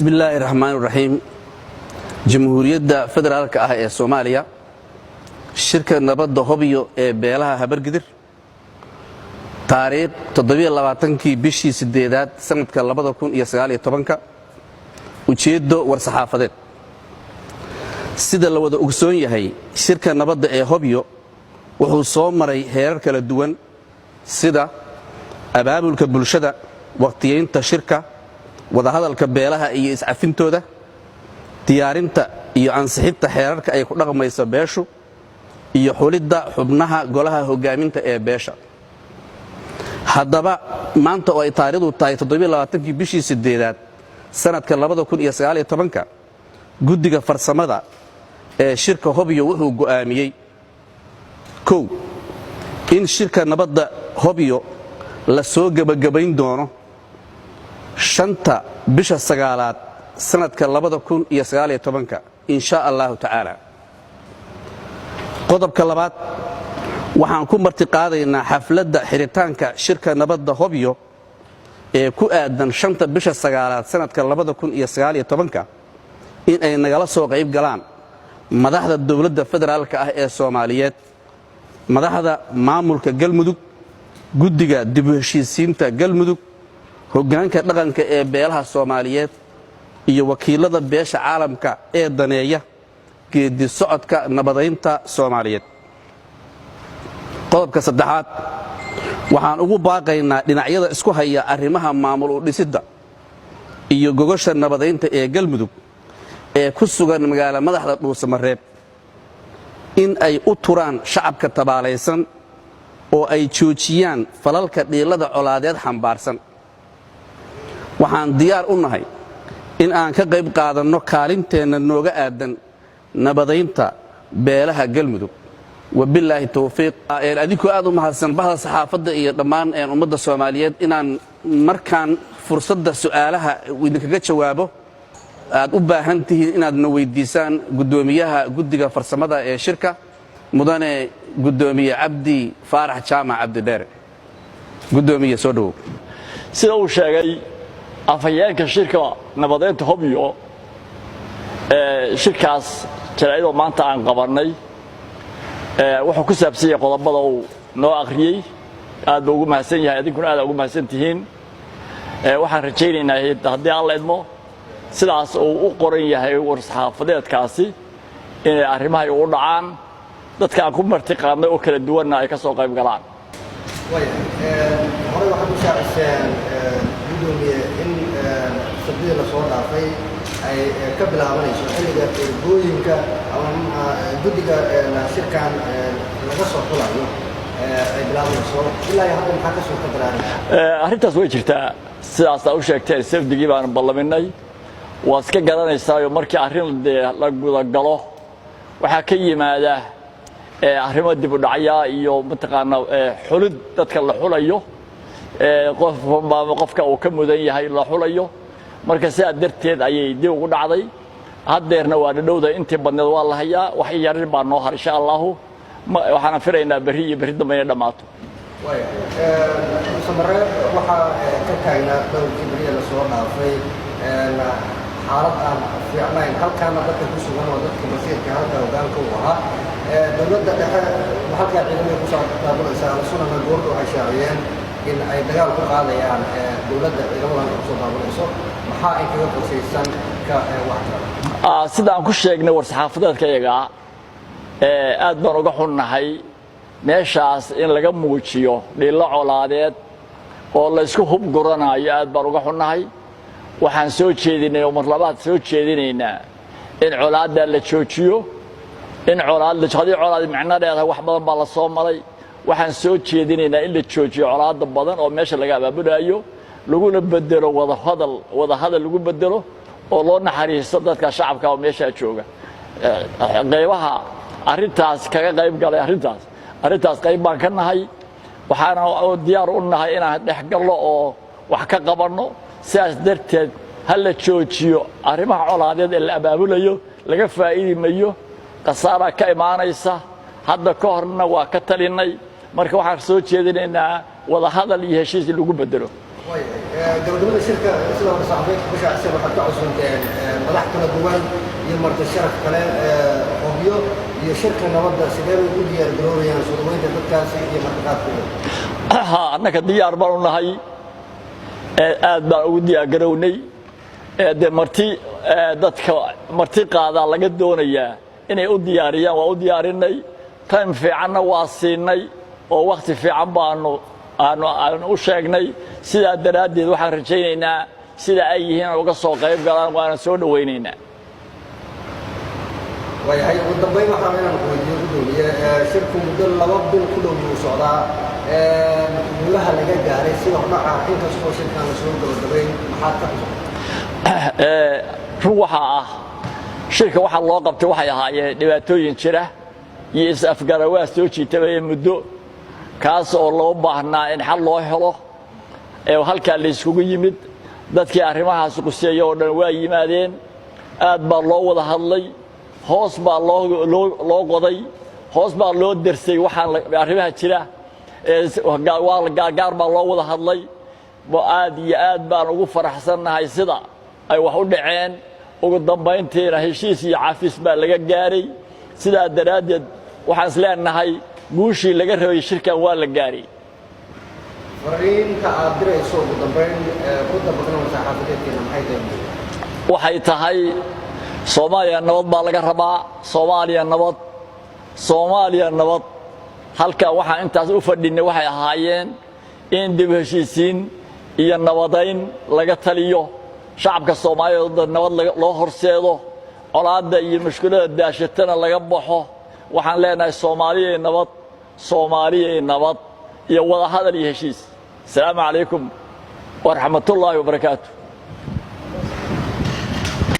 بسم الله الرحمن الرحيم جمهورية فدرالك ee Soomaaliya shirka nabadda Hobyo ee beelaha Habargidir taariikh 27kii bishii 8aad sanadka 2019 ujeedo war saxaafadeed sida la wada ogsoon yahay shirka nabadda ee Hobyo wuxuu soo maray heerar kala duwan sida abaabulka bulshada waqtiyeynta shirka wada hadalka beelaha iyo iscafintooda diyaarinta iyo ansixinta xeerarka ay ku dhaqmayso beeshu iyo xulidda xubnaha golaha hogaaminta ee beesha haddaba maanta oo ay taariikhdu tahay 27kii bishii 8aad sanadka 2019 guddiga farsamada ee shirka Hobyo wuxuu go'aamiyay in shirka nabadda Hobyo la soo gabagabayn doono shanta bisha 9aad sanadka 2019 insha Allah ta'ala qodobka labaad waxaan ku marti qaadaynaa xafladda xiritaanka shirka nabadda Hobyo ee ku aadan shanta bisha 9aad sanadka 2019 in ay nagala soo qayb galaan madaxda dawladda federaalka ah ee Soomaaliyeed madaxda maamulka Galmudug guddiga dib u heshiisiinta Galmudug hoggaanka dhaqanka ee beelaha Soomaaliyeed iyo wakiilada beesha caalamka ee daneeya geedi socodka nabadeynta Soomaaliyeed qodobka saddexaad waxaan ugu baaqaynaa dhinacyada isku haya arrimaha maamul u dhisidda iyo gogosha nabadeynta ee Galmudug ee ku sugan magaalada madaxda Dhuusamareeb in ay u turaan shacabka tabaalaysan oo ay joojiyaan falalka dhiilada colaadeed xambaarsan waxaan diyaar u nahay in aan ka qayb qaadanno kaalinteena nooga aadan nabadeynta beelaha Galmudug wabillahi tawfiiq adinku aad u mahadsan bahda saxaafadda iyo dhammaan ummadda Soomaaliyeed inaan markaan fursadda su'aalaha idinkaga jawaabo aad u baahan tihiin inaad na weydiisaan gudoomiyaha guddiga farsamada ee shirka mudane gudoomiye Cabdi Faarax Jaamac Cabdi Dheere gudoomiye soo dhaw sida uu sheegay afayeenka shirka nabadeynta Hobyo shirkaas jaraa'idoo maanta aan qabanay wuxuu ku saabsan yahay qodobada uu noo akhriyay aad ugu mahadsan yahay adinkuna aad ugu mahadsan tihiin waxaan rajaynaynaa haddii alla idmo sidaas uu u qoran yahay war saxaafadeedkaasi inay arrimaha u dhacaan dadka aan ku marti qaadnay oo kala duwanna ay ka soo qayb galaan hore waxaad u shaaciseen gudoomiye in sabtida la soo dhaafay ay ka bilaabanayso xilliga ergooyinka ama guddiga shirkan laga soo xulayo ay bilaabanayso ilaa hadda maxaa ka soo qadaranaya arrintaas way jirtaa sidaas aad u sheegteen sabtigii baan ballaminay waa iska garanaysaa markii arrin la guda galo waxaa ka yimaada arrimo dib u dhacaya iyo mataqaana xulid dadka la xulayo qofka uu ka mudan yahay la xulayo marka sidaa darteed ayay dib ugu dhacday haddeerna waa dhowda intii badneed waa la hayaa wax yarin baa noo har insha Allah waxaan filaynaa bari iyo bari dambe inay dhamaato Soomaaliya waxa ka taagnaa dowladda bariya la soo dhaafay xaalad aan fiicnayn halkaana dadka ku sugan oo dadka masiirka halka hoggaanka u ahaa dowladda dhexe halka ciidamada ku soo daabulaysaa sunana goordo ay shaaciyeen in ay dagaal ku qaadayaan dowladda ciidamada ku soo daabulayso maxaa ay kaga qorsaysan ka waxta sida aan ku sheegnay war saxaafadeedka iyaga aad baan uga xunnahay meeshaas in laga muujiyo dhilo colaadeed oo la isku hub guranayo aad baan uga xunnahay waxaan soo jeedinay oo mar labaad soo jeedinaynaa in colaadda la joojiyo in colaad macna dheerahay wax badan baa la soo maray waxaan soo jeedinaynaa in la joojiyo colaadda badan oo meesha laga abaabulayo laguna bedelo wada hadal lagu bedelo oo loo naxariisto dadka shacabka oo meesha jooga qaybaha arrintaas kaga qayb galay arrintaas qayb baan ka nahay waxaana diyaar u nahay inaan dhex galno oo wax ka qabanno sidaas darteed hal la joojiyo arrimaha colaadeed ee la abaabulayo laga faa'iidimayo qasaara ka imaanaysa hadda ka horna waa ka talinay marka waxaan soo jeedinaynaa wada hadal iyo heshiis lagu bedelo gabadhada shirka sida hore saxafiyiinta ku shaacsan waxaad ka cusubteen madax kala duwan iyo marti sharaf kale hubyo iyo shirka nabadda sidee bay u diyaar garoobeyaan soo dhaweynta dadkaasi iyo martiqaadkooda annaka diyaar baan u nahay aad baan ugu diyaar garownay de dadka marti qaadaa laga doonayaa inay u diyaariyaan waa u diyaarinay time fiicanna waa siinay oo waqti fiican baanu u sheegnay sidaa daraaddeed waxaan rajaynaynaa sida ay yihiin aan uga soo qayb galaan waana soo dhawaynaynaa waayahay ugu dambayn waxaan inaan ku weydiiyo gudoomiye shirku muddo 2 bil ku dhow buu socdaa guulaha laga gaaray sida hordhaca inkastoo shirkaan la soo gabagabayn maxaad ka xusay run waxaa ah shirka waxaa loo qabtay waxay ahaayeen dhibaatooyin jira iyo is-afgarawaa soo jiitabaya muddo kaas oo loo baahnaa in xal loo helo halkaa la iskugu yimid dadkii arrimahaas quseeya oo dhan waa yimaadeen aad baa loo wada hadlay hoos baa loo qoday hoos baa loo dersay waxaan arrimaha jira gaar baa loo wada hadlay aad iyo aad baan ugu faraxsannahay sida ay wax u dhaceen ugu dambayntiina heshiis iyo cafis baa laga gaaray sidaa daraaddeed waxaan isleenahay guushii laga rabay shirkan waa la gaaray fariinta aad dirayso ugu dambayn ku dabaqna saxaafadeedkeena maxay tahay waxay tahay Soomaaliya nabad baa laga rabaa Soomaaliya nabad halka waxa intaas u fadhinay waxay ahaayeen in dib heshiisiin iyo nabadayn laga taliyo shacabka Soomaaliyeed nabad loo horseedo colaadda iyo mushkilada daashatana laga baxo waxaan leenahay Soomaaliya nabad iyo wada hadal iyo heshiis. Assalaamu calaykum wa rahmatullaahi wa barakaatuh.